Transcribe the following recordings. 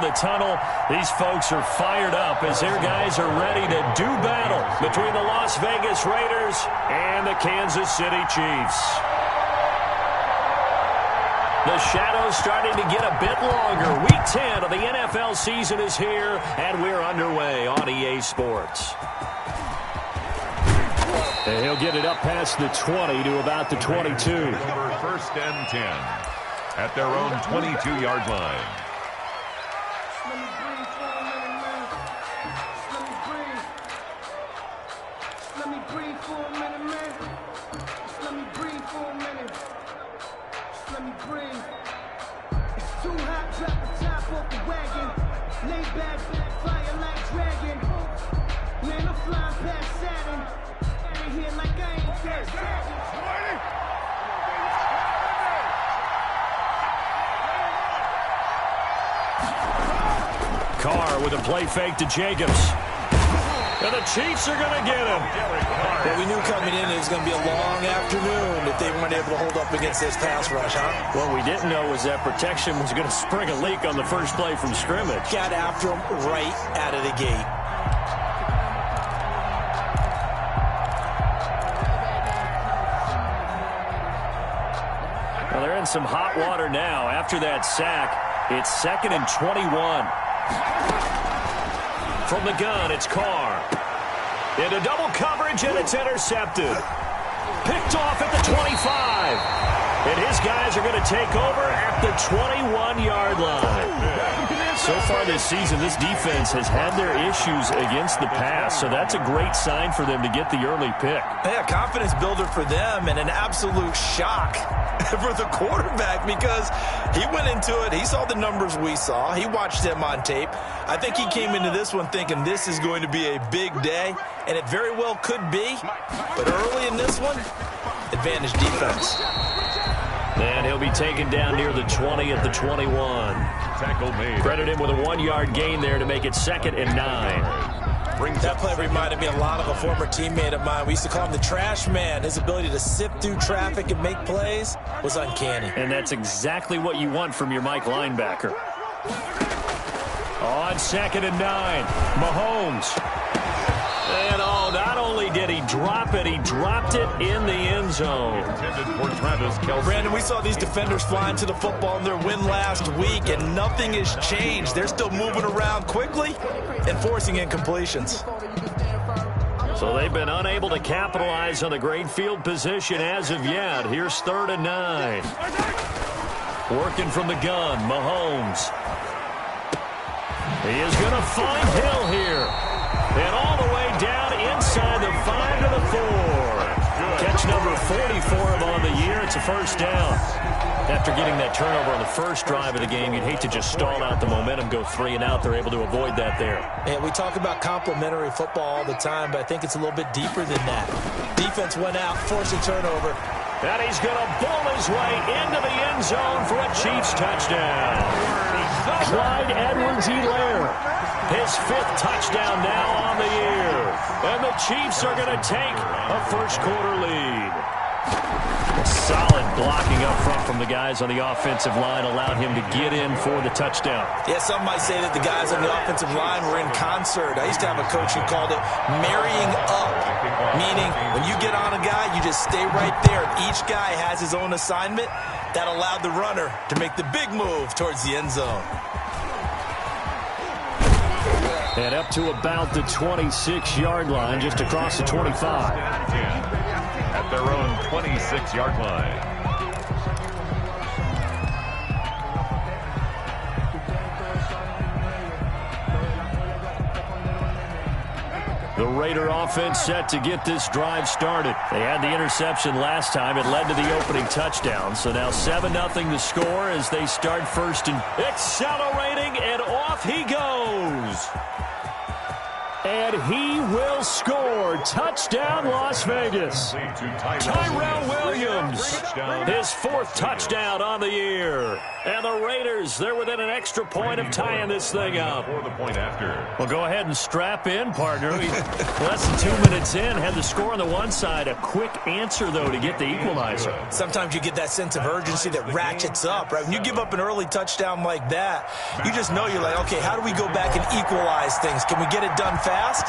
the tunnel. These folks are fired up as their guys are ready to do battle between the Las Vegas Raiders and the Kansas City Chiefs. The shadow's starting to get a bit longer. Week 10 of the NFL season is here, and we're underway on EA Sports. And he'll get it up past the 20 to about the 22. First and 10 at their own 22-yard line. Let me breathe for a minute, man. Just let me breathe for a minute. Just let me breathe. It's too hot, drop the top off the wagon. Lay back, fire like dragon. Man, I'm flying past Saturn. Out of here like I ain't dead. Carr with a play fake to Jacobs. And the Chiefs are going to get him. Well, we knew coming in it was going to be a long afternoon if they weren't able to hold up against this pass rush, huh? What we didn't know was that protection was going to spring a leak on the first play from scrimmage. Got after him right out of the gate. Well, they're in some hot water now. After that sack, it's 2nd and 21. From the gun, it's Carr. Into double coverage, and it's intercepted. Picked off at the 25. And his guys are going to take over at the 21-yard line. So far this season, this defense has had their issues against the pass, so that's a great sign for them to get the early pick. Yeah, confidence builder for them and an absolute shock for the quarterback because he went into it. He saw the numbers we saw. He watched them on tape. I think he came into this one thinking this is going to be a big day, and it very well could be. But early in this one, advantage defense. And he'll be taken down near the 20 at the 21. Tackle made. Credit him with a 1-yard gain there to make it 2nd and 9. That play reminded me a lot of a former teammate of mine. We used to call him the trash man. His ability to sift through traffic and make plays was uncanny. And that's exactly what you want from your Mike linebacker. On 2nd and 9, Mahomes. And not only did he drop it, he dropped it in the end zone. Brandon, we saw these defenders flying to the football in their win last week, and nothing has changed. They're still moving around quickly and forcing incompletions. So they've been unable to capitalize on the great field position as of yet. Here's 3rd and 9. Working from the gun, Mahomes. He is going to find Hill here. And all the way down inside the 5 to the 4. Catch number 44 on the year. It's a first down. After getting that turnover on the first drive of the game, you'd hate to just stall out the momentum, go 3 and out. They're able to avoid that there. And we talk about complementary football all the time, but I think it's a little bit deeper than that. Defense went out, forced a turnover. And he's going to bowl his way into the end zone for a Chiefs touchdown. Clyde Edwards-Helaire, his 5th touchdown now on the year. And the Chiefs are going to take a first-quarter lead. Solid blocking up front from the guys on the offensive line allowed him to get in for the touchdown. Yeah, some might say that the guys on the offensive line were in concert. I used to have a coach who called it marrying up, meaning when you get on a guy, you just stay right there. Each guy has his own assignment. That allowed the runner to make the big move towards the end zone. And up to about the 26-yard line, just across the 25. At their own 26-yard line. The Raider offense set to get this drive started. They had the interception last time. It led to the opening touchdown. So now 7-0 the score as they start first and accelerating, and off he goes. And he will score. Touchdown, Las Vegas. Tyrell Williams, his 4th touchdown on the year. And the Raiders, they're within an extra point of tying this thing up. Well, go ahead and strap in, partner. Less than 2 minutes in, had the score on the one side. A quick answer, though, to get the equalizer. Sometimes you get that sense of urgency that ratchets up, right? When you give up an early touchdown like that, you just know you're like, okay, how do we go back and equalize things? Can we get it done fast?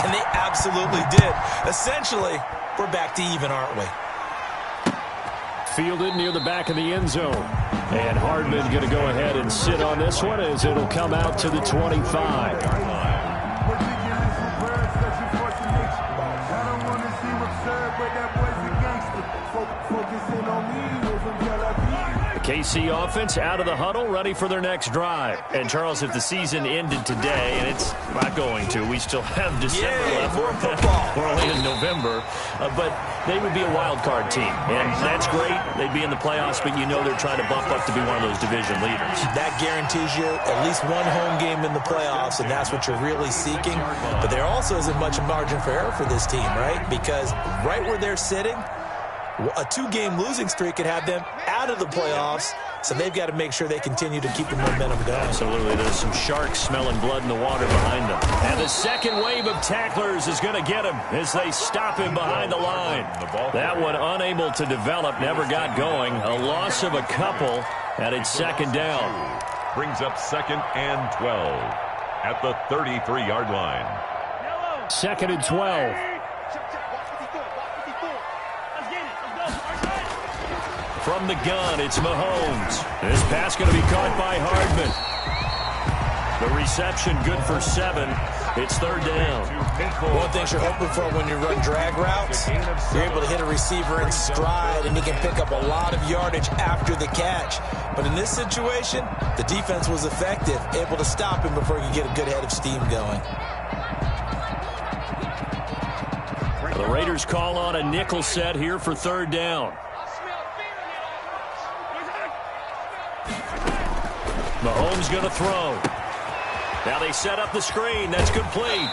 And they absolutely did. Essentially, we're back to even, aren't we? Fielded near the back of the end zone. And Hardman going to go ahead and sit on this one as it'll come out to the 25. KC offense out of the huddle, ready for their next drive. And, Charles, if the season ended today, and it's not going to, we still have December left. More football. We're only in November. But they would be a wild card team. And that's great. They'd be in the playoffs, but you know they're trying to bump up to be one of those division leaders. That guarantees you at least one home game in the playoffs, and that's what you're really seeking. But there also isn't much margin for error for this team, right? Because right where they're sitting, a 2-game losing streak could have them out of the playoffs, so they've got to make sure they continue to keep the momentum going. Absolutely. There's some sharks smelling blood in the water behind them. And the second wave of tacklers is going to get him as they stop him behind the line. That one unable to develop, never got going. A loss of a couple, and it's second down. Brings up 2nd and 12 at the 33-yard line. 2nd and 12. From the gun, it's Mahomes. This pass going to be caught by Hardman. The reception good for 7. It's 3rd down. One thing you're hoping for when you run drag routes, you're able to hit a receiver in stride, and he can pick up a lot of yardage after the catch. But in this situation, the defense was effective, able to stop him before he could get a good head of steam going. The Raiders call on a nickel set here for 3rd down. Mahomes going to throw. Now they set up the screen. That's complete.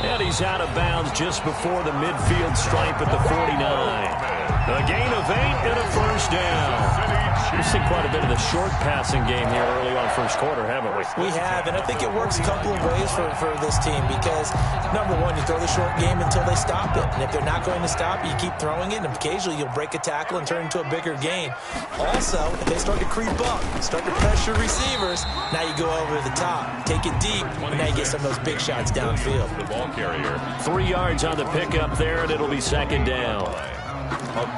And he's out of bounds just before the midfield stripe at the 49. A gain of 8 and a 1st down. We've seen quite a bit of the short passing game here early on first quarter, haven't we? We have, and I think it works a couple of ways for this team because, number one, you throw the short game until they stop it. And if they're not going to stop it, you keep throwing it, and occasionally you'll break a tackle and turn into a bigger gain. Also, if they start to creep up, start to pressure receivers, now you go over the top, take it deep, and now you get some of those big shots downfield. The ball carrier. 3 yards on the pickup there, and it'll be 2nd down.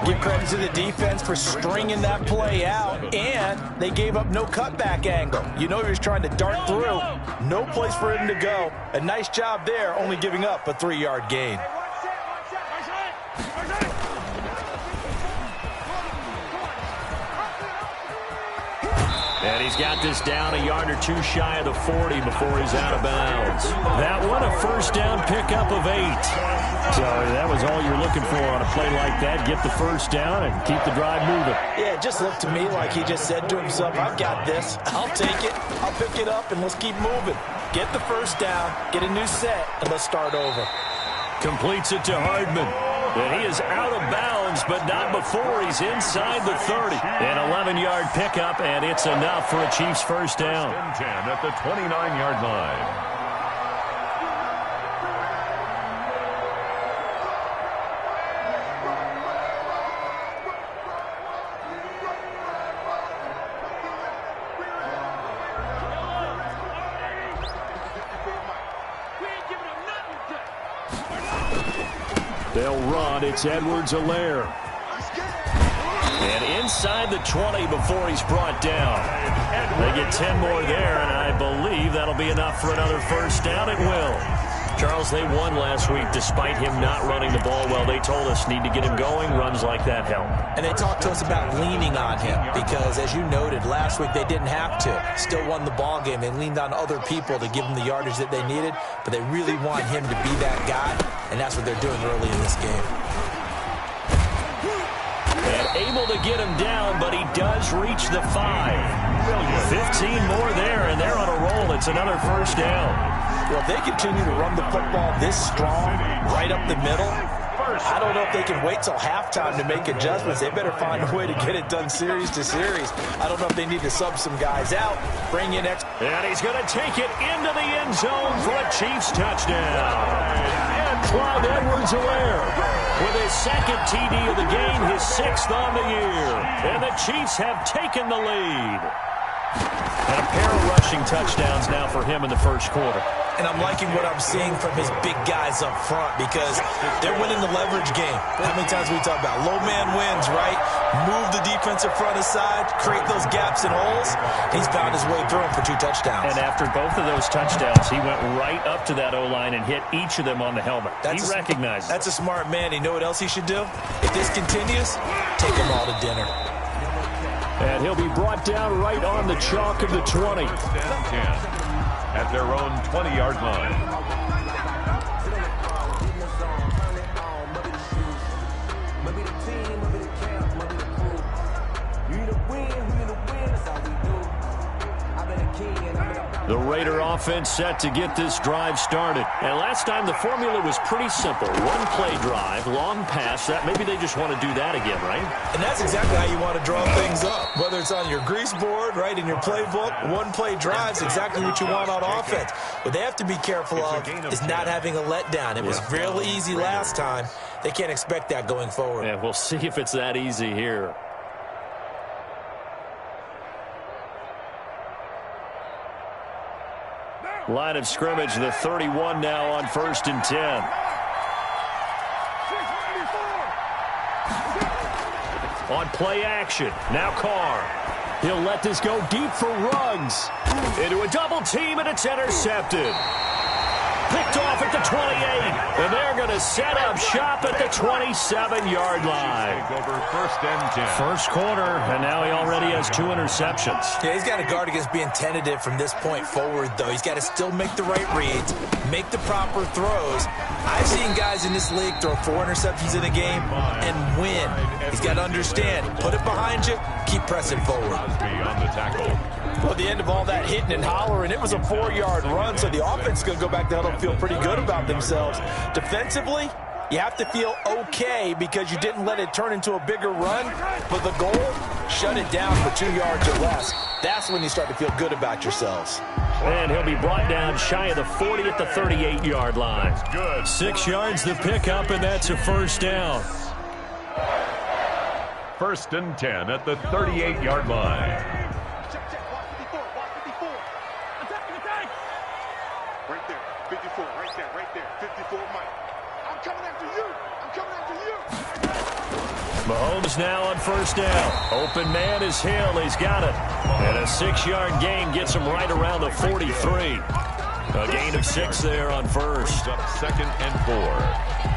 Give credit to the defense for stringing that play out, and they gave up no cutback angle. You know he was trying to dart through. No place for him to go. A nice job there, only giving up a 3-yard gain. And he's got this down a yard or 2 shy of the 40 before he's out of bounds. That one, a 1st down pickup of 8. So that was all you're looking for on a play like that. Get the 1st down and keep the drive moving. Yeah, it just looked to me like he just said to himself, I've got this. I'll take it. I'll pick it up, and let's keep moving. Get the 1st down, get a new set, and let's start over. Completes it to Hardman. And he is out of bounds, but not before he's inside the 30. An 11-yard pickup, and it's enough for a Chiefs 1st down. 10 at the 29-yard line. They'll run. It's Edwards-Helaire. And inside the 20 before he's brought down. They get 10 more there, and I believe that'll be enough for another 1st down. It will. Charles, they won last week despite him not running the ball well. They told us need to get him going. Runs like that help. And they talked to us about leaning on him because, as you noted, last week they didn't have to. Still won the ball game. They leaned on other people to give them the yardage that they needed, but they really want him to be that guy, and that's what they're doing early in this game. And able to get him down, but he does reach the 5. 15 more there, and they're on a roll. It's another first down. Well, if they continue to run the football this strong, right up the middle, I don't know if they can wait till halftime to make adjustments. They better find a way to get it done series to series. I don't know if they need to sub some guys out, bring in extra. And he's going to take it into the end zone for a Chiefs touchdown. And Clyde Edwards-Helaire with his second TD of the game, his 6th on the year. And the Chiefs have taken the lead. And a pair of rushing touchdowns now for him in the first quarter. And I'm liking what I'm seeing from his big guys up front because they're winning the leverage game. How many times we talk about low man wins, right? Move the defensive front aside, create those gaps and holes. He's found his way through them for 2 touchdowns. And after both of those touchdowns, he went right up to that O-line and hit each of them on the helmet. He recognized it. That's a smart man. You know what else he should do? If this continues, take them all to dinner. And he'll be brought down right on the chalk of the 20. At their own 20-yard line. The Raider offense set to get this drive started. And last time the formula was pretty simple. One play drive, long pass. That maybe they just want to do that again, right? And that's exactly how you want to draw things up. Whether it's on your grease board, right, in your playbook, one play drives exactly what you want on offense. What they have to be careful of is not having a letdown. It was real easy last time. They can't expect that going forward. Yeah, we'll see if it's that easy here. Line of scrimmage, the 31 now on 1st and 10. On play action, now Carr. He'll let this go deep for Ruggs. Into a double team, and it's intercepted. Picked off at the 28, and they're going to set up shop at the 27-yard line. Over 1st and 10. First quarter, and now he already has 2 interceptions. Yeah, he's got to guard against being tentative from this point forward, though. He's got to still make the right reads, make the proper throws. I've seen guys in this league throw 4 interceptions in a game and win. He's got to understand, put it behind you, keep pressing forward. On the tackle. Well, at the end of all that hitting and hollering, it was a 4-yard run, so the offense is going to go back to huddle and feel pretty good about themselves. Defensively, you have to feel okay because you didn't let it turn into a bigger run, but the goal, shut it down for 2 yards or less. That's when you start to feel good about yourselves. And he'll be brought down shy of the 40 at the 38-yard line. Good. 6 yards the pickup, and that's a first down. 1st and 10 at the 38-yard line. Right there, 54, right there, 54, Mike. I'm coming after you. Mahomes now on 1st down. Open man is Hill. He's got it. And a 6-yard gain gets him right around the 43. A gain of 6 there on 1st. Up 2nd and 4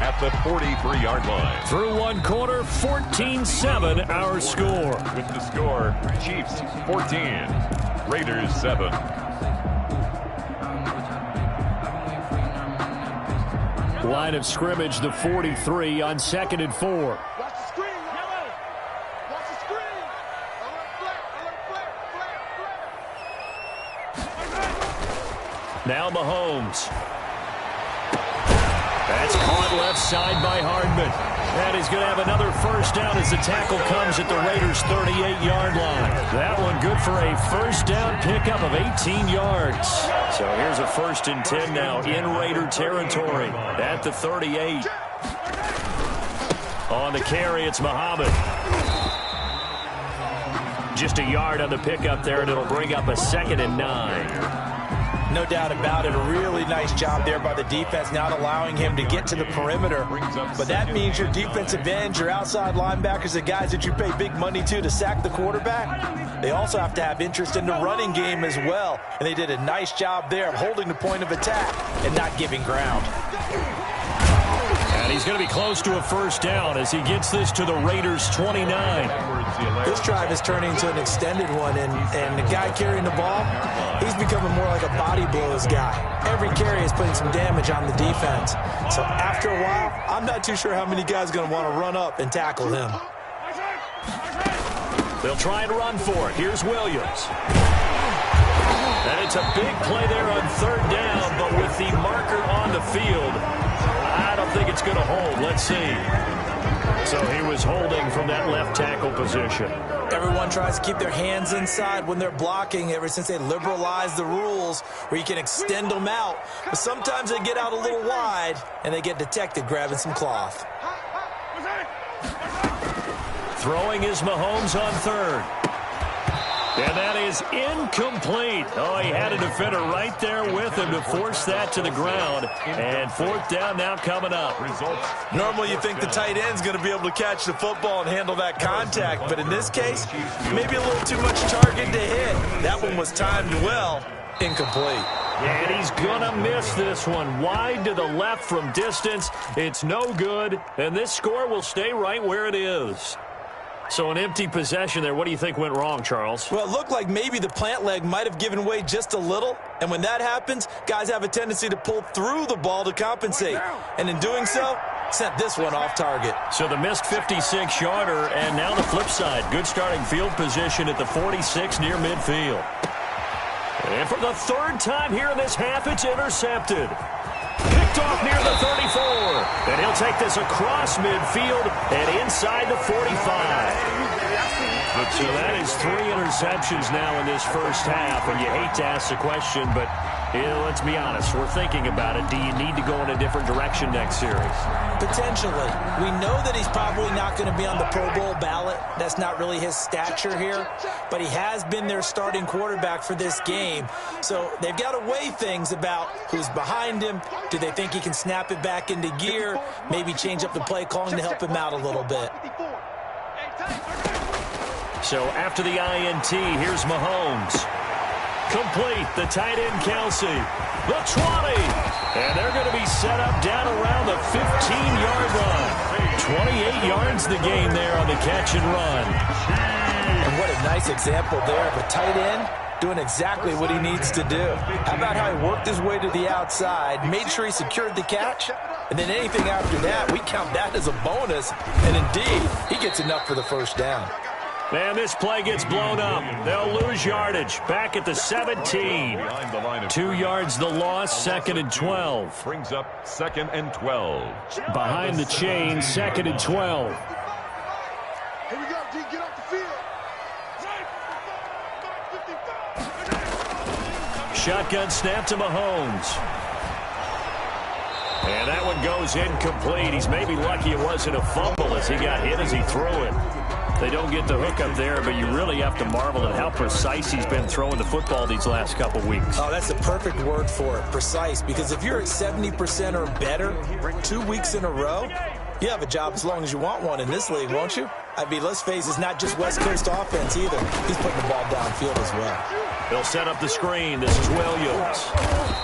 at the 43-yard line. Through 1 quarter, 14-7 our score. With the score, Chiefs 14, Raiders 7. Line of scrimmage, the 43 on 2nd and 4. Watch the screen, yellow. Watch the screen. Alert, Now Mahomes. That's caught left side by Hardman. And he's going to have another first down as the tackle comes at the Raiders' 38-yard line. That one good for a first down pickup of 18 yards. So here's a 1st and 10 now in Raider territory at the 38. On the carry, it's Muhammad. Just a yard on the pickup there, and it'll bring up a 2nd and 9. No doubt about it. A really nice job there by the defense, not allowing him to get to the perimeter. But that means your defensive ends, your outside linebackers, the guys that you pay big money to sack the quarterback, they also have to have interest in the running game as well. And they did a nice job there of holding the point of attack and not giving ground. And he's going to be close to a first down as he gets this to the Raiders' 29. This drive is turning into an extended one, and the guy carrying the ball, he's becoming more like a body blows guy. Every carry is putting some damage on the defense. So after a while, I'm not too sure how many guys are going to want to run up and tackle him. They'll try and run for it. Here's Williams. And it's a big play there on third down, but with the marker on the field, I don't think it's going to hold. Let's see. So he was holding from that left tackle position. Everyone tries to keep their hands inside when they're blocking ever since they liberalized the rules where you can extend them out. But sometimes they get out a little wide and they get detected grabbing some cloth. Throwing is Mahomes on third. And that is incomplete. Oh, he had a defender right there with him to force that to the ground. And fourth down now coming up. Normally you think the tight end's going to be able to catch the football and handle that contact. But in this case, maybe a little too much target to hit. That one was timed well. Incomplete. And he's going to miss this one. Wide to the left from distance. It's no good. And this score will stay right where it is. So an empty possession there. What do you think went wrong, Charles? Well, it looked like maybe the plant leg might have given way just a little. And when that happens, guys have a tendency to pull through the ball to compensate. And in doing so, sent this one off target. So the missed 56-yarder, and now the flip side. Good starting field position at the 46 near midfield. And for the third time here in this half, it's intercepted. Picked off near the 34. And he'll take this across midfield and inside the 45. So that is 3 interceptions now in this first half. And you hate to ask the question, but let's be honest. We're thinking about it. Do you need to go in a different direction next series? Potentially. We know that he's probably not going to be on the Pro Bowl ballot. That's not really his stature here. But he has been their starting quarterback for this game. So they've got to weigh things about who's behind him. Do they think he can snap it back into gear? Maybe change up the play calling to help him out a little bit. So after the INT, here's Mahomes. Complete, the tight end Kelsey. The 20. And they're going to be set up down around the 15-yard line. 28 yards the gain there on the catch and run. And what a nice example there of a tight end doing exactly what he needs to do. How about how he worked his way to the outside, made sure he secured the catch, and then anything after that, we count that as a bonus. And indeed, he gets enough for the first down. And this play gets blown up. They'll lose yardage. Back at the 17. 2 yards the loss, 2nd and 12. Brings up 2nd and 12. Behind the chain, 2nd and 12. Here we go, D. Get off the field. Shotgun snap to Mahomes. And that one goes incomplete. He's maybe lucky it wasn't a fumble as he got hit as he threw it. They don't get the hook up there, but you really have to marvel at how precise he's been throwing the football these last couple weeks. Oh, that's the perfect word for it, precise, because if you're at 70% or better 2 weeks in a row, you have a job as long as you want one in this league, won't you? I mean, let's face it, it's not just West Coast offense either. He's putting the ball downfield as well. They'll set up the screen. This is Williams.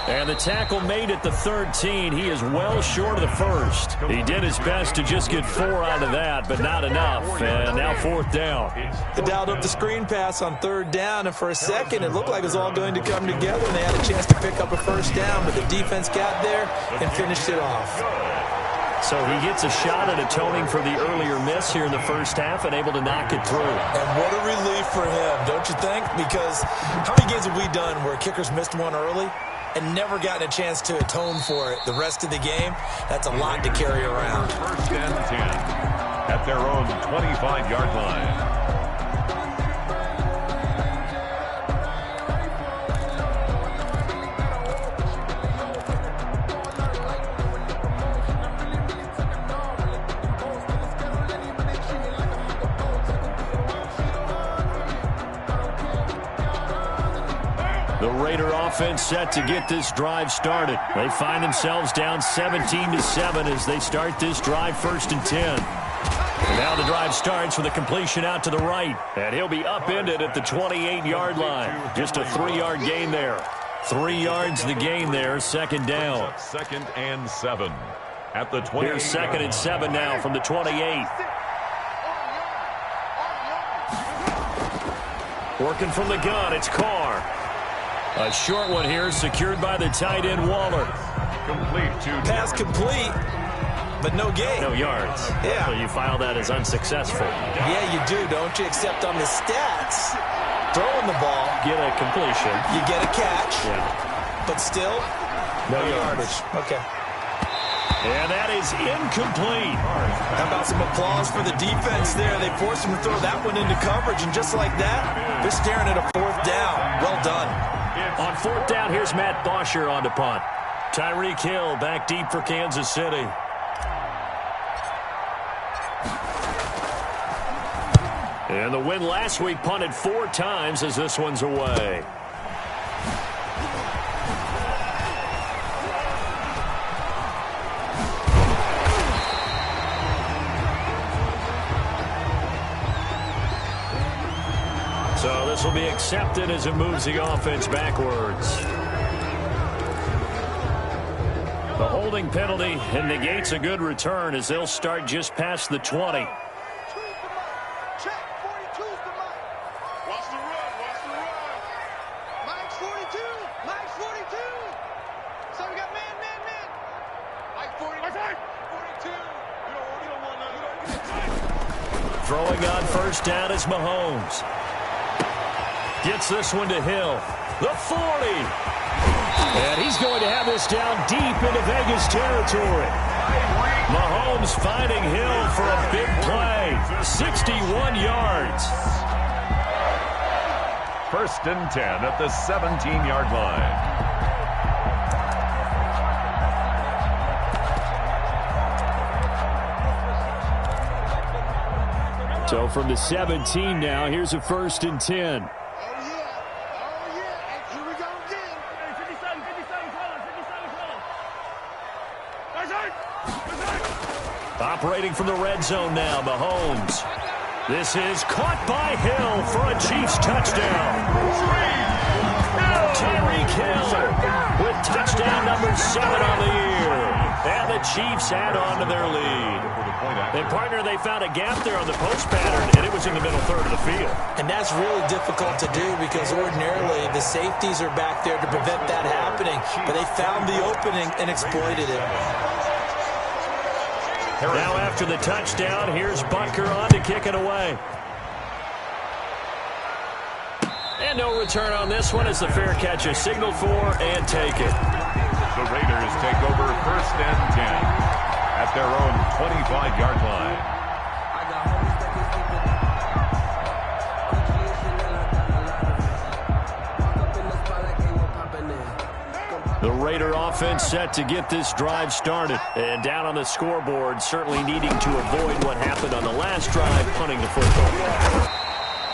And the tackle made at the 13. He is well short of the first. He did his best to just get 4 out of that, but not enough. And now 4th down. They dialed up the screen pass on 3rd down, and for a second it looked like it was all going to come together, and they had a chance to pick up a first down, but the defense got there and finished it off. So he gets a shot at atoning for the earlier miss here in the first half and able to knock it through. And what a relief for him, don't you think? Because how many games have we done where kickers missed one early and never gotten a chance to atone for it the rest of the game? That's a lot to carry around. 1st and 10 at their own 25-yard line. The Raider offense set to get this drive started. They find themselves down 17-7 as they start this drive 1st and 10. And now the drive starts with a completion out to the right. And he'll be upended at the 28-yard line. Just a 3-yard gain there. 3 yards the gain there, 2nd down. 2nd and 7 at the 20. Here's 2nd and 7 now from the 28. Working from the gun, it's Carr. A short one here, secured by the tight end Waller. Complete to pass complete. but no gain. No yards. Yeah. So you file that as unsuccessful. Yeah, you do, don't you? Except on the stats, throwing the ball, Get a completion. you get a catch, Yeah. but still, no yardage. Okay. And that is incomplete. How about some applause for the defense there? They forced him to throw that one into coverage, and just like that, they're staring at a 4th down. Well done. On 4th down, here's Matt Bosher on to punt. Tyreek Hill back deep for Kansas City. And the win last week punted 4 times as this one's away. So this will be accepted as it moves the offense backwards. The holding penalty and negates a good return as they'll start just past the 20. Check, 42's the Mike. Watch the run, watch the run. Mike's 42. Mike's 42. So we got man. Mike 40. Mike 42. You don't want none. Throwing on 1st down is Mahomes. Gets this one to Hill. The 40. And he's going to have this down deep into Vegas territory. Mahomes finding Hill for a big play. 61 yards. 1st and 10 at the 17-yard line. So from the 17 now, here's a 1st and 10. Oh, yeah. And here we go again. 57, 12. Operating from the red zone now, Mahomes. This is caught by Hill for a Chiefs touchdown. Tyreek Hill with touchdown number 7 on the year. And the Chiefs add on to their lead. And, partner, they found a gap there on the post pattern, and it was in the middle third of the field. And that's really difficult to do because ordinarily the safeties are back there to prevent that happening. But they found the opening and exploited it. Now after the touchdown, here's Butker on to kick it away. And no return on this one as the fair catch is signaled for and taken. The Raiders take over 1st and 10 at their own 25-yard line. The Raider offense set to get this drive started. And down on the scoreboard, certainly needing to avoid what happened on the last drive, punting the football.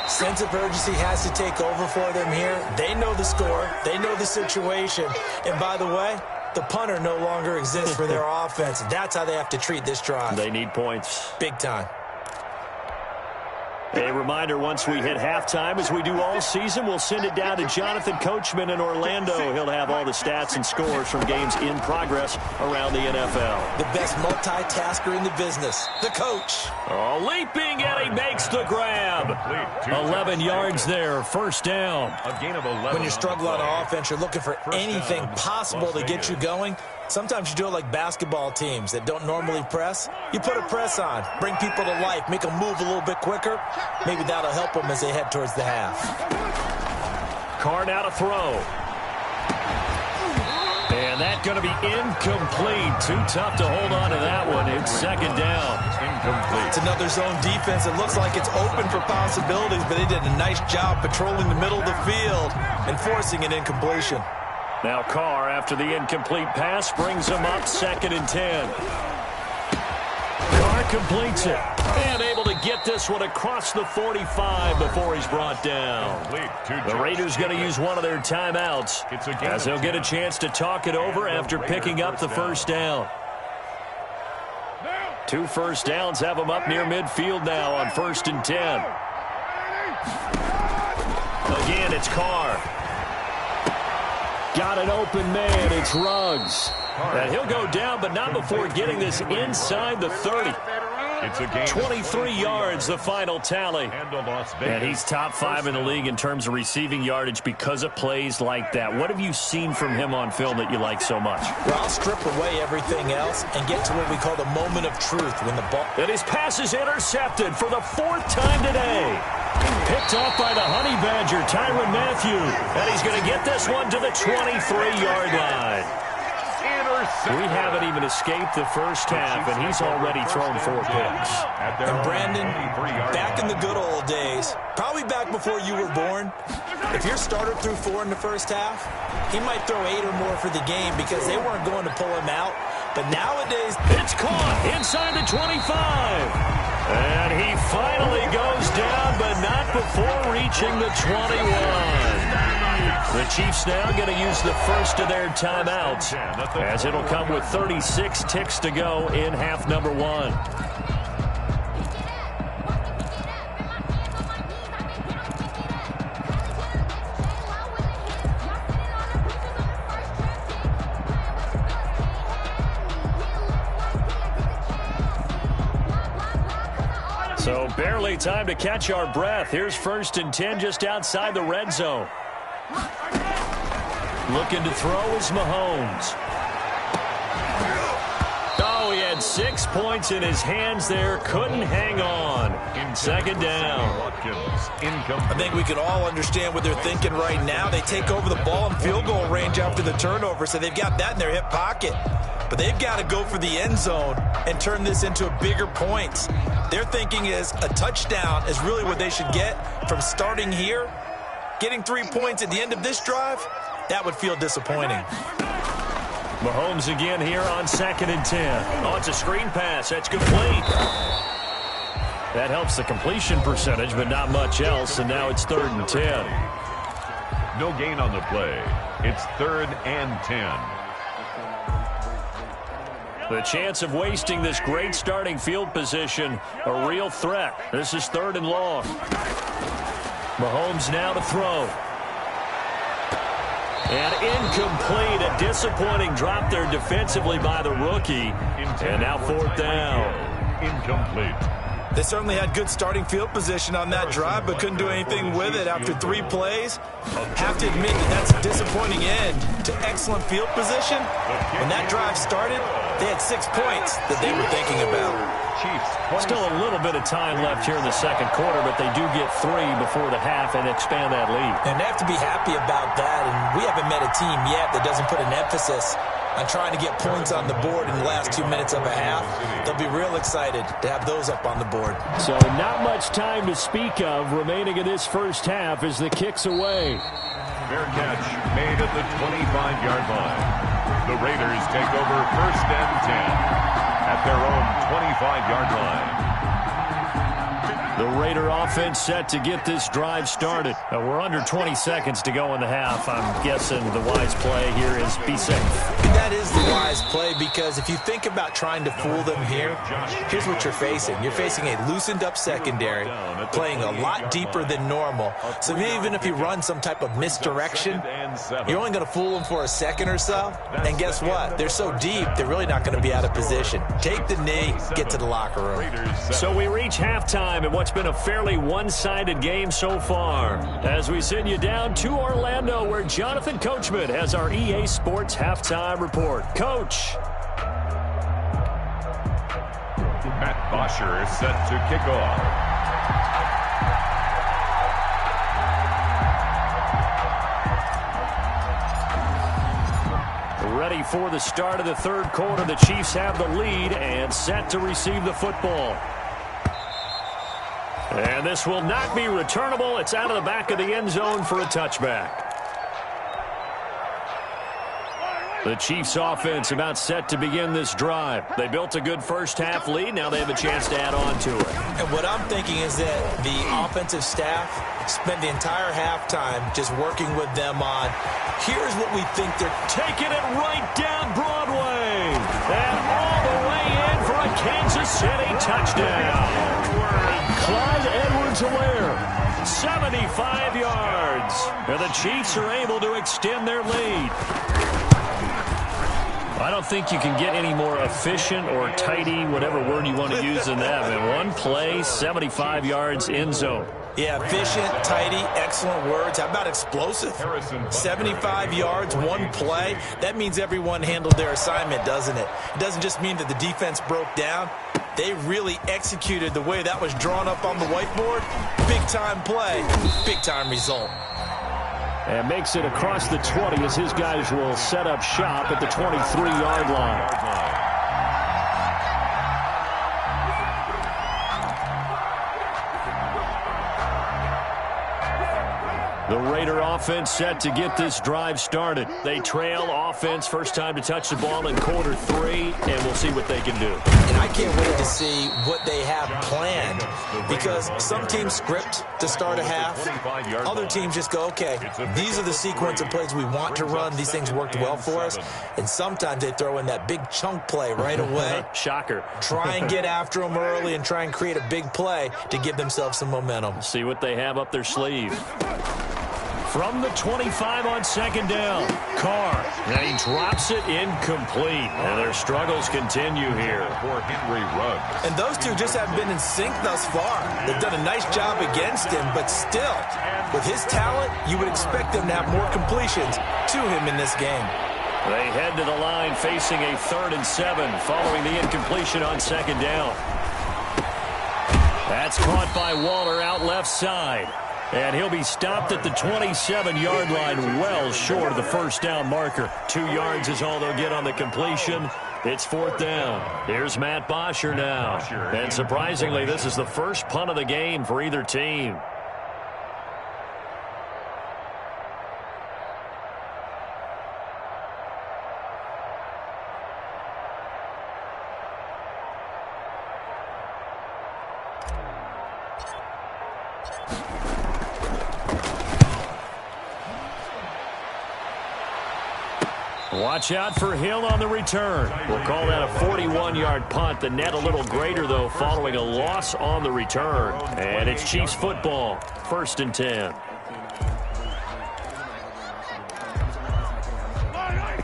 Sense of urgency has to take over for them here. They know the score. They know the situation. And by the way, the punter no longer exists for their offense. That's how they have to treat this drive. They need points. Big time. A reminder, once we hit halftime, as we do all season, we'll send it down to Jonathan Coachman in Orlando. He'll have all the stats and scores from games in progress around the NFL. The best multitasker in the business, the coach. Oh, leaping, and he makes the grab. 11 yards there, 1st down. A gain of 11. When you struggle on offense, you're looking for anything possible to get you going. Sometimes you do it like basketball teams that don't normally press. You put a press on, bring people to life, make them move a little bit quicker. Maybe that'll help them as they head towards the half. Carr now to throw. And that's going to be incomplete. Too tough to hold on to that one. It's 2nd down. Incomplete. It's another zone defense. It looks like it's open for possibilities, but they did a nice job patrolling the middle of the field and forcing an incompletion. Now Carr, after the incomplete pass, brings him up 2nd and 10. Carr completes it. And able to get this one across the 45 before he's brought down. The Raiders going to use one of their timeouts as they'll get a chance to talk it over after picking up the 1st down. 2 first downs have them up near midfield now on 1st and 10. Again, it's Carr. Got an open man. It's Ruggs. And he'll go down, but not before getting this inside the 30. It's a game 23 yards, the final tally. And he's top 5 in the league in terms of receiving yardage because of plays like that. What have you seen from him on film that you like so much? Well, I'll strip away everything else and get to what we call the moment of truth when the ball... And his pass is intercepted for the 4th time today. Picked off by the Honey Badger, Tyrann Mathieu. And he's going to get this one to the 23-yard line. We haven't even escaped the first half, and he's already thrown 4 picks. And Brandon, back in the good old days, probably back before you were born, if your starter threw 4 in the first half, he might throw 8 or more for the game because they weren't going to pull him out. But nowadays, it's caught inside the 25. And he finally goes down, but not before reaching the 21. The Chiefs now going to use the first of their timeouts, as it'll come with 36 ticks to go in half number 1. So barely time to catch our breath. Here's 1st and 10 just outside the red zone. Looking to throw is Mahomes. Oh, he had 6 points in his hands there. Couldn't hang on. 2nd down. I think we can all understand what they're thinking right now. They take over the ball in field goal range after the turnover, so they've got that in their hip pocket. But they've got to go for the end zone and turn this into a bigger points. Their thinking is a touchdown is really what they should get from starting here. Getting 3 points at the end of this drive, that would feel disappointing. Mahomes again here on 2nd and 10. Oh, it's a screen pass. That's complete. That helps the completion percentage, but not much else. And now it's 3rd and 10. No gain on the play. It's 3rd and 10. The chance of wasting this great starting field position, a real threat. This is 3rd and long. Mahomes now to throw. And incomplete. A disappointing drop there defensively by the rookie. And now 4th down. Incomplete. They certainly had good starting field position on that drive, but couldn't do anything with it after 3 plays. Have to admit that that's a disappointing end to excellent field position. When that drive started, they had 6 points that they were thinking about. Still a little bit of time left here in the 2nd quarter, but they do get 3 before the half and expand that lead. And they have to be happy about that, and we haven't met a team yet that doesn't put an emphasis on trying to get points on the board in the last 2 minutes of a half. They'll be real excited to have those up on the board. So not much time to speak of remaining in this first half as the kick's away. Fair catch made at the 25-yard line. The Raiders take over 1st and 10 at their own 25-yard line. The Raider offense set to get this drive started. We're under 20 seconds to go in the half. I'm guessing the wise play here is be safe. That is the wise play, because if you think about trying to fool them here, here's what you're facing. You're facing a loosened up secondary, playing a lot deeper than normal. So even if you run some type of misdirection, you're only going to fool them for a second or so. And guess what? They're so deep, they're really not going to be out of position. Take the knee, get to the locker room. So we reach halftime in what's been a fairly one-sided game so far, as we send you down to Orlando, where Jonathan Coachman has our EA Sports halftime report. Coach. Matt Bosher is set to kick off. Ready for the start of the 3rd quarter. The Chiefs have the lead and set to receive the football. And this will not be returnable. It's out of the back of the end zone for a touchback. The Chiefs offense about set to begin this drive. They built a good first half lead. Now they have a chance to add on to it. And what I'm thinking is that the offensive staff spent the entire halftime just working with them on, here's what we think they're taking it right down Broadway. And all the way in for a Kansas City touchdown. Clyde Edwards-Helaire, 75 yards. And the Chiefs are able to extend their lead. I don't think you can get any more efficient or tidy, whatever word you want to use in that. Man, one play, 75 yards, end zone. Yeah, efficient, tidy, excellent words. How about explosive? 75 yards, one play. That means everyone handled their assignment, doesn't it? It doesn't just mean that the defense broke down. They really executed the way that was drawn up on the whiteboard. Big-time play, big-time result. And makes it across the 20 as his guys will set up shop at the 23-yard line. The Raider offense set to get this drive started. They trail offense, first time to touch the ball in quarter 3, and we'll see what they can do. And I can't wait to see what they have planned, because some teams script to start a half. Other teams just go, okay, these are the sequence of plays we want to run. These things worked well for us. And sometimes they throw in that big chunk play right away. Shocker. Try and get after them early and try and create a big play to give themselves some momentum. See what they have up their sleeve. From the 25 on second down, Carr. And he drops it incomplete. And their struggles continue here. For Henry Ruggs. And those two just haven't been in sync thus far. They've done a nice job against him, but still, with his talent, you would expect them to have more completions to him in this game. They head to the line facing a 3rd and 7 following the incompletion on second down. That's caught by Waller out left side. And he'll be stopped at the 27-yard line, well short of the first down marker. 2 yards is all they'll get on the completion. It's 4th down. Here's Matt Bosher now. And surprisingly, this is the first punt of the game for either team. Watch out for Hill on the return. We'll call that a 41-yard punt. The net a little greater, though, following a loss on the return. And it's Chiefs football, 1st and 10.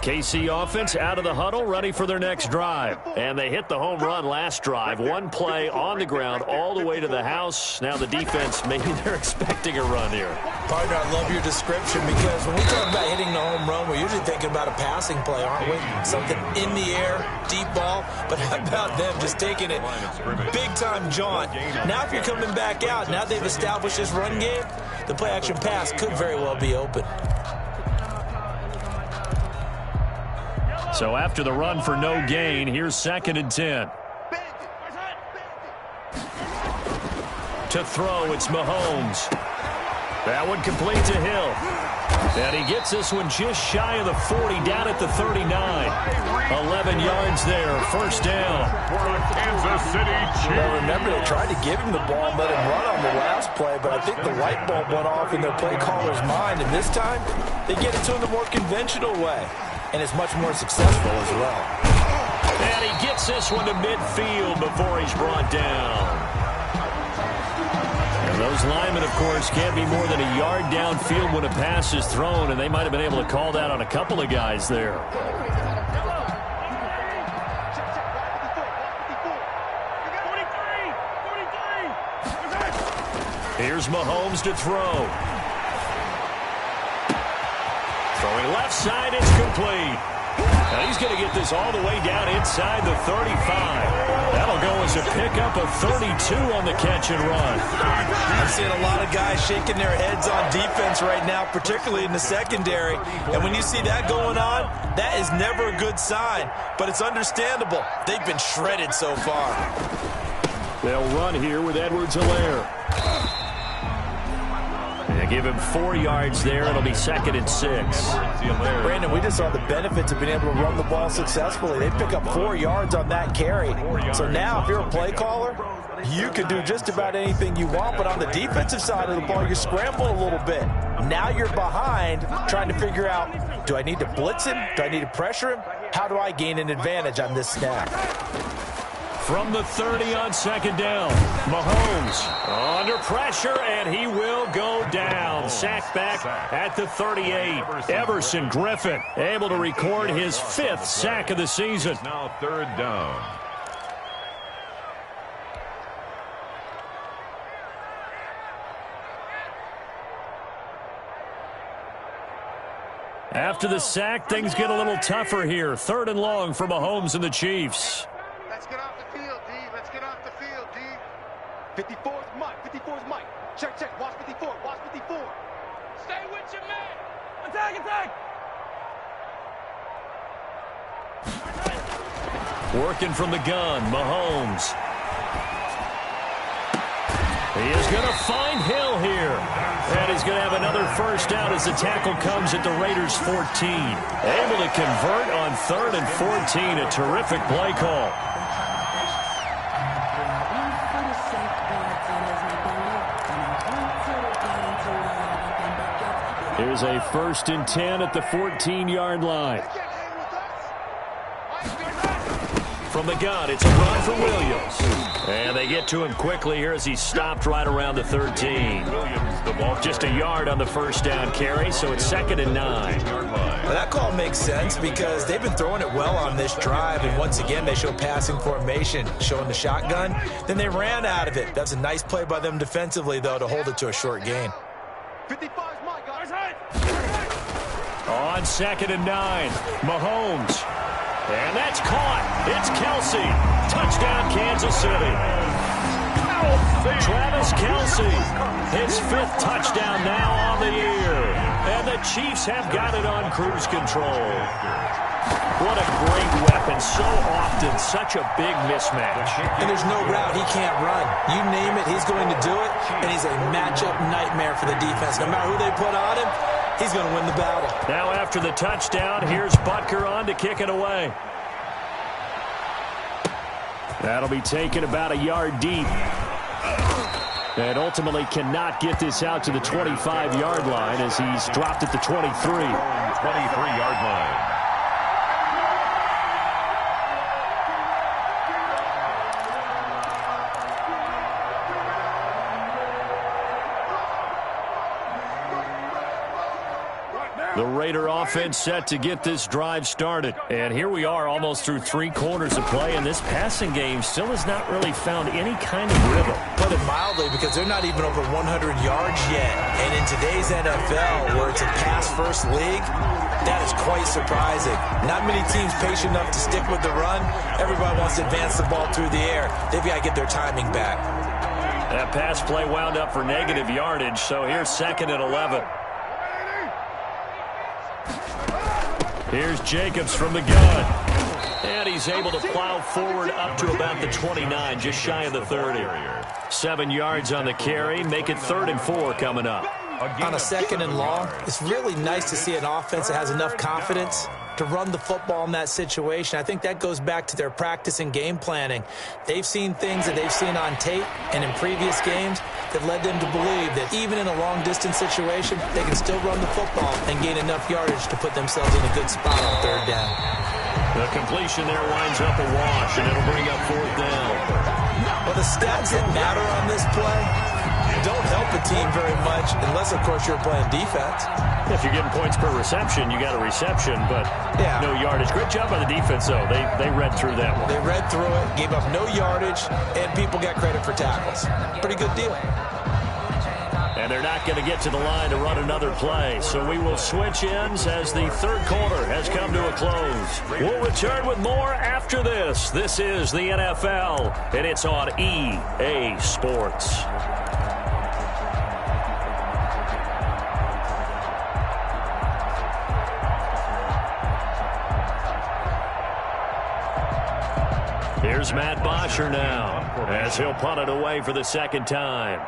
KC offense out of the huddle, ready for their next drive. And they hit the home run last drive. One play on the ground all the way to the house. Now the defense, maybe they're expecting a run here. Partner, I love your description, because when we talk about hitting the home run, we're usually thinking about a passing play, aren't we? Something in the air, deep ball. But how about them just taking it big-time jaunt? Now if you're coming back out, now they've established this run game, the play-action pass could very well be open. So after the run for no gain, here's 2nd and 10. To throw, it's Mahomes. That one complete to Hill. And he gets this one just shy of the 40, down at the 39. 11 yards there, 1st down. For the Kansas City Chiefs. Now remember, they tried to give him the ball and let him run on the last play, but I think the light bulb went off in their play caller's mind. And this time, they get it to him the more conventional way. And it's much more successful as well. And he gets this one to midfield before he's brought down. And those linemen, of course, can't be more than a yard downfield when a pass is thrown, and they might have been able to call that on a couple of guys there. Here's Mahomes to throw. Throwing left side, it's complete. Now he's going to get this all the way down inside the 35. That'll go as a pickup of 32 on the catch and run. I'm seeing a lot of guys shaking their heads on defense right now, particularly in the secondary. And when you see that going on, that is never a good sign. But it's understandable. They've been shredded so far. They'll run here with Edwards-Helaire. They give him 4 yards there. It'll be 2nd and 6. Brandon, we just saw the benefits of being able to run the ball successfully. They pick up 4 yards on that carry. So now if you're a play caller, you can do just about anything you want. But on the defensive side of the ball, you're scrambling a little bit. Now you're behind trying to figure out, do I need to blitz him? Do I need to pressure him? How do I gain an advantage on this snap? from the 30 on second down. Mahomes under pressure, and he will go down. Sacked back at the 38. Everson Griffin able to record his 5th sack of the season. Now third down. After the sack, things get a little tougher here. 3rd and long for Mahomes and the Chiefs. Let's get off the field, D. Let's get off the field, D. 54's Mike. 54's Mike. Check, check. Watch 54. Watch 54. Stay with your man. Attack, attack. Working from the gun, Mahomes. He is going to find Hill here. And he's going to have another first down as the tackle comes at the Raiders' 14. Able to convert on 3rd and 14. A terrific play call. Here's a 1st and 10 at the 14-yard line. From the gun, it's a run for Williams. And they get to him quickly here as he stopped right around the 13. Williams, the ball. Just a yard on the first down carry, so it's 2nd and 9. Well, that call makes sense because they've been throwing it well on this drive, and once again they show passing formation, showing the shotgun. Then they ran out of it. That's a nice play by them defensively, though, to hold it to a short gain. 55's Mike, guys. On 2nd and 9, Mahomes. And that's caught. It's Kelsey. Touchdown, Kansas City. Travis Kelsey, his 5th touchdown now on the year. And the Chiefs have got it on cruise control. What a great weapon. So often, such a big mismatch. And there's no route he can't run. You name it, he's going to do it. And he's a matchup nightmare for the defense. No matter who they put on him, he's going to win the battle. Now after the touchdown, here's Butker on to kick it away. That'll be taken about a yard deep. And ultimately cannot get this out to the 25-yard line as he's dropped at the 23. 23-yard line. The Raider offense set to get this drive started. And here we are almost through 3 quarters of play, and this passing game still has not really found any kind of rhythm. Put it mildly, because they're not even over 100 yards yet. And in today's NFL, where it's a pass-first league, that is quite surprising. Not many teams patient enough to stick with the run. Everybody wants to advance the ball through the air. They've got to get their timing back. That pass play wound up for negative yardage, so here's 2nd and 11. Here's Jacobs from the gun. And he's able to plow forward up to about the 29, just shy of the 30. 7 yards on the carry, make it 3rd and 4 coming up. On a 2nd and long, it's really nice to see an offense that has enough confidence to run the football in that situation. I think that goes back to their practice and game planning. They've seen things that they've seen on tape and in previous games that led them to believe that even in a long-distance situation, they can still run the football and gain enough yardage to put themselves in a good spot on 3rd down. The completion there winds up a wash, and it'll bring up 4th down. Well, the stats that matter on this play don't help a team very much unless, of course, you're playing defense. If you're getting points per reception, you got a reception, but no yardage. Great job by the defense, though. They read through that one. They read through it, gave up no yardage, and people got credit for tackles. Pretty good deal. And they're not going to get to the line to run another play, so we will switch ends as the 3rd quarter has come to a close. We'll return with more after this. This is the NFL, and it's on EA Sports. Here's Matt Bosher now as he'll punt it away for the 2nd time.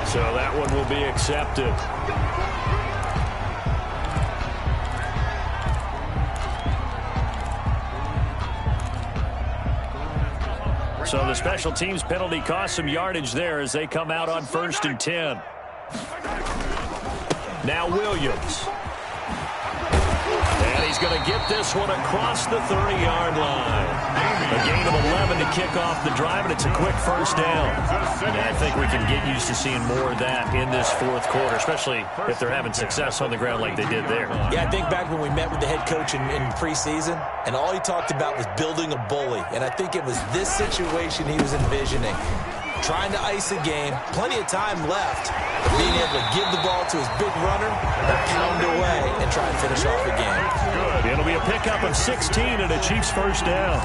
So that one will be accepted. So the special teams penalty cost some yardage there as they come out on 1st and 10. Now Williams. And he's going to get this one across the 30-yard line. A gain of 11 to kick off the drive, and it's a quick first down. And I think we can get used to seeing more of that in this fourth quarter, especially if they're having success on the ground like they did there. Yeah, I think back when we met with the head coach in preseason, and all he talked about was building a bully. And I think it was this situation he was envisioning. Trying to ice a game, plenty of time left, but being able to give the ball to his big runner, pound away, and try and finish off the game. It'll be a pickup of 16 and a Chiefs first down.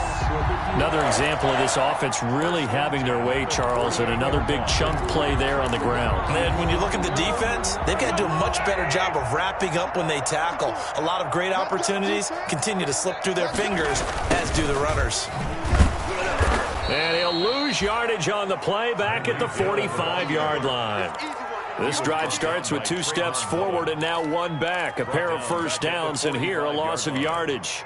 Another example of this offense really having their way, Charles, and another big chunk play there on the ground. And then when you look at the defense, they've got to do a much better job of wrapping up when they tackle. A lot of great opportunities continue to slip through their fingers, as do the runners. And he'll lose yardage on the play back at the 45-yard line. This drive starts with 2 steps forward and now 1 back. A pair of first downs, and here a loss of yardage.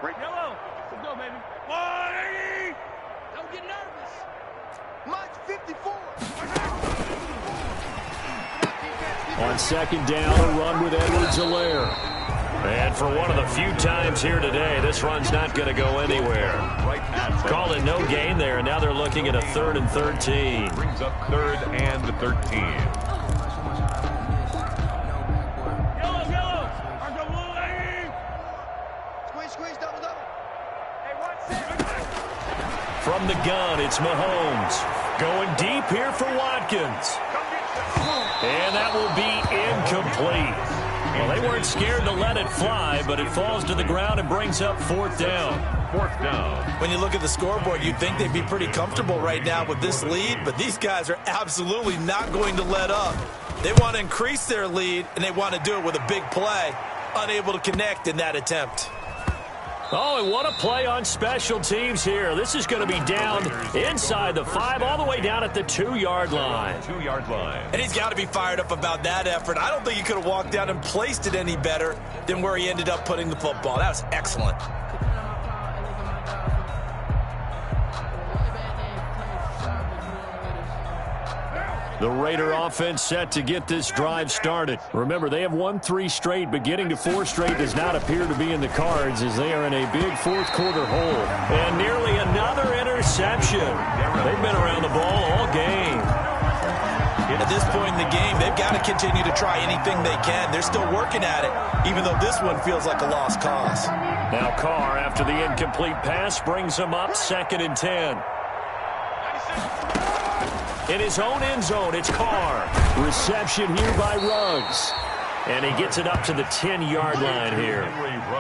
Yellow. Let's go, baby. 180. Don't get nervous. March 54. On 2nd down, a run with Edwards-Helaire. And for one of the few times here today, this run's not going to go anywhere. Called it no gain there, and now they're looking at a 3rd and 13. Brings up 3rd and 13. Yellow. Argo blue, lady. Squeeze, double. Hey, watch it. From the gun, it's Mahomes. Going deep here for Watkins. And that will be incomplete. Well, they weren't scared to let it fly, but it falls to the ground and brings up 4th down. 4th down. When you look at the scoreboard, you'd think they'd be pretty comfortable right now with this lead, but these guys are absolutely not going to let up. They want to increase their lead, and they want to do it with a big play. Unable to connect in that attempt. Oh, and what a play on special teams here. This is going to be down inside the 5, all the way down at the 2-yard line. 2-yard line. And he's got to be fired up about that effort. I don't think he could have walked down and placed it any better than where he ended up putting the football. That was excellent. The Raider offense set to get this drive started. Remember, they have won 3 straight, but getting to 4 straight does not appear to be in the cards as they are in a big fourth-quarter hole. And nearly another interception. They've been around the ball all game. At this point in the game, they've got to continue to try anything they can. They're still working at it, even though this one feels like a lost cause. Now Carr, after the incomplete pass, brings him up 2nd and 10. In his own end zone, it's Carr. Reception here by Ruggs. And he gets it up to the 10-yard line here.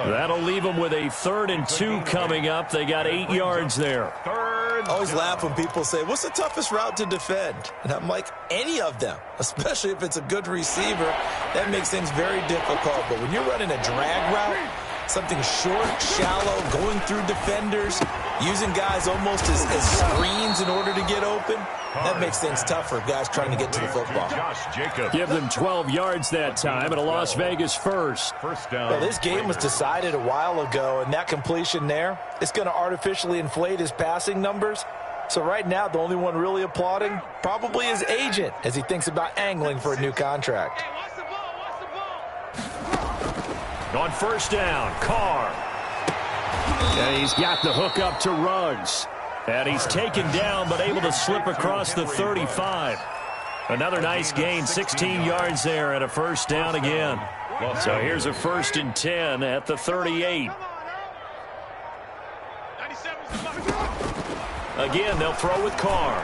That'll leave him with a 3rd and 2 coming up. They got 8 yards there. I always laugh when people say, what's the toughest route to defend? And I'm like, any of them, especially if it's a good receiver. That makes things very difficult. But when you're running a drag route, something short, shallow, going through defenders, using guys almost as screens in order to get open, that makes things tough for guys trying to get to the football. Give them 12 yards that time and a Las Vegas first. First down. Well, this game was decided a while ago, and that completion there is going to artificially inflate his passing numbers. So right now, the only one really applauding probably his agent as he thinks about angling for a new contract. Hey, watch the ball. On 1st down, Carr. And he's got the hook up to Ruggs. And he's taken down but able to slip across the 35. Another nice gain, 16 yards there and a 1st down again. So here's a 1st and 10 at the 38. Again, they'll throw with Carr.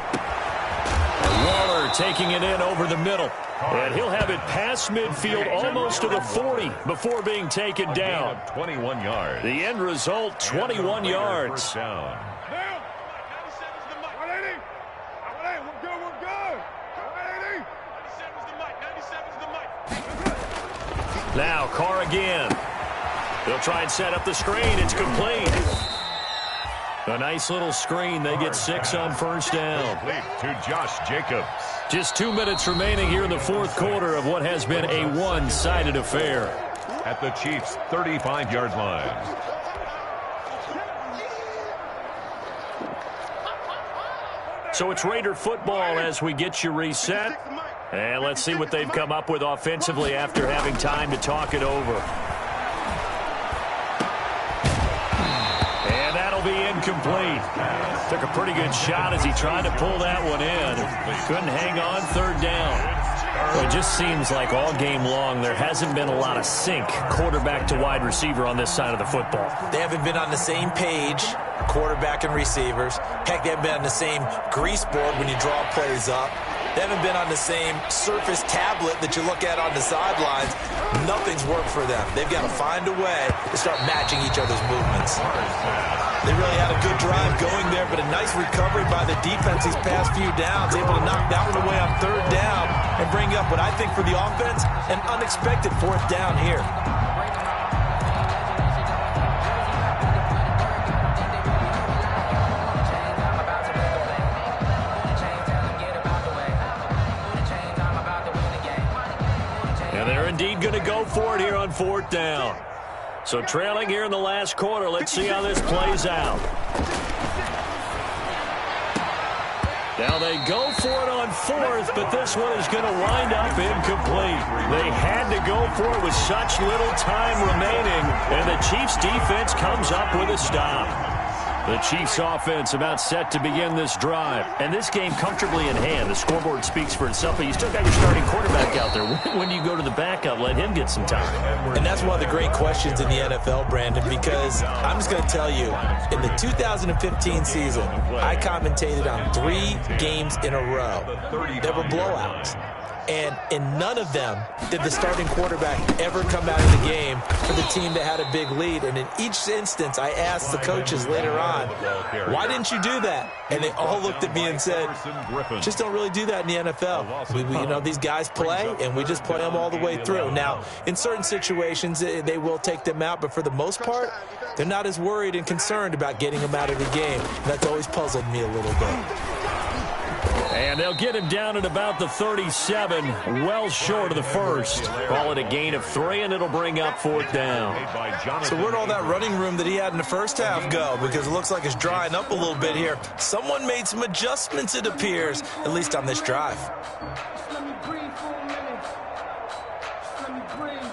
Waller taking it in over the middle. And he'll have it past midfield almost to the 40 before being taken down. 21 yards. The end result, 21 yards. First down. Now Carr again. They'll try and set up the screen. It's complete. A nice little screen. They get 6 on first down. Complete to Josh Jacobs. Just 2 minutes remaining here in the fourth quarter of what has been a one-sided affair. At the Chiefs' 35-yard line. So it's Raider football as we get you reset. And let's see what they've come up with offensively after having time to talk it over. And that'll be incomplete. Took a pretty good shot as he tried to pull that one in. Couldn't hang on, third down. Well, it just seems like all game long there hasn't been a lot of sync quarterback to wide receiver on this side of the football. They haven't been on the same page, quarterback and receivers. Heck, they haven't been on the same grease board when you draw plays up. They haven't been on the same Surface tablet that you look at on the sidelines. Nothing's worked for them. They've got to find a way to start matching each other's movements. They really had a good drive going there, but a nice recovery by the defense these past few downs, able to knock that one away on third down and bring up what I think for the offense, an unexpected fourth down here. Indeed going to go for it here on fourth down. So trailing here in the last quarter. Let's see how this plays out. Now they go for it on fourth, but this one is going to wind up incomplete. They had to go for it with such little time remaining, and the Chiefs defense comes up with a stop. The Chiefs offense about set to begin this drive. And this game comfortably in hand. The scoreboard speaks for itself, but you still got your starting quarterback out there. When do you go to the backup? Let him get some time. And that's one of the great questions in the NFL, Brandon, because I'm just going to tell you, in the 2015 season, I commentated on 3 games in a row. There were blowouts. And in none of them did the starting quarterback ever come out of the game for the team that had a big lead. And in each instance, I asked the coaches later on, why didn't you do that? And they all looked at me and said, just don't really do that in the NFL. These guys play, and we just play them all the way through. Now, in certain situations, they will take them out, but for the most part, they're not as worried and concerned about getting them out of the game. And that's always puzzled me a little bit. And they'll get him down at about the 37, well short of the first. Call it a gain of 3, and it'll bring up fourth down. So where'd all that running room that he had in the first half go? Because it looks like it's drying up a little bit here. Someone made some adjustments, it appears, at least on this drive. Just let me breathe for a minute. Just let me breathe.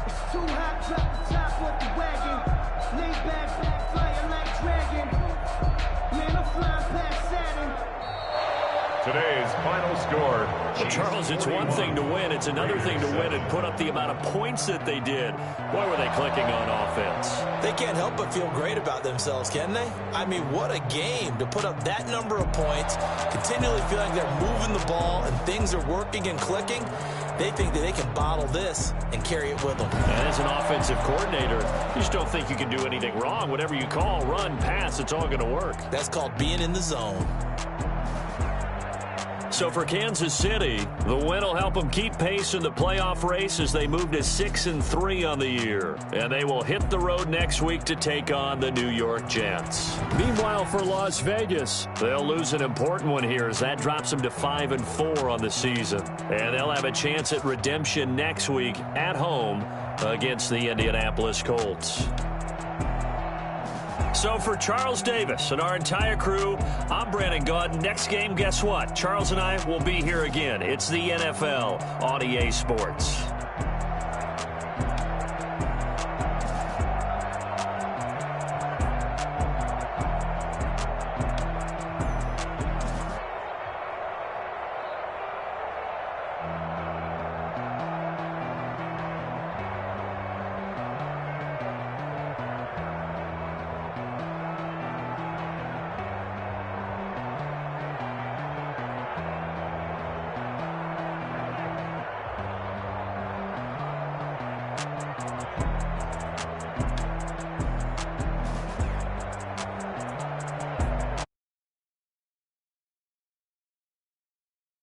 It's too hot, drop the top off the wagon. Lay back, flying like dragon. Man, I'm flying past Saturn. Today's final score. Well, Charles, it's one thing to win. It's another thing to win and put up the amount of points that they did. Boy, were they clicking on offense. They can't help but feel great about themselves, can they? I mean, what a game to put up that number of points, continually feeling like they're moving the ball and things are working and clicking. They think that they can bottle this and carry it with them. And as an offensive coordinator, you just don't think you can do anything wrong. Whatever you call, run, pass, it's all going to work. That's called being in the zone. So for Kansas City, the win will help them keep pace in the playoff race as they move to 6-3 on the year. And they will hit the road next week to take on the New York Jets. Meanwhile, for Las Vegas, they'll lose an important one here as that drops them to 5-4 on the season. And they'll have a chance at redemption next week at home against the Indianapolis Colts. So for Charles Davis and our entire crew, I'm Brandon Gaudin. Next game, guess what? Charles and I will be here again. It's the NFL on EA Sports.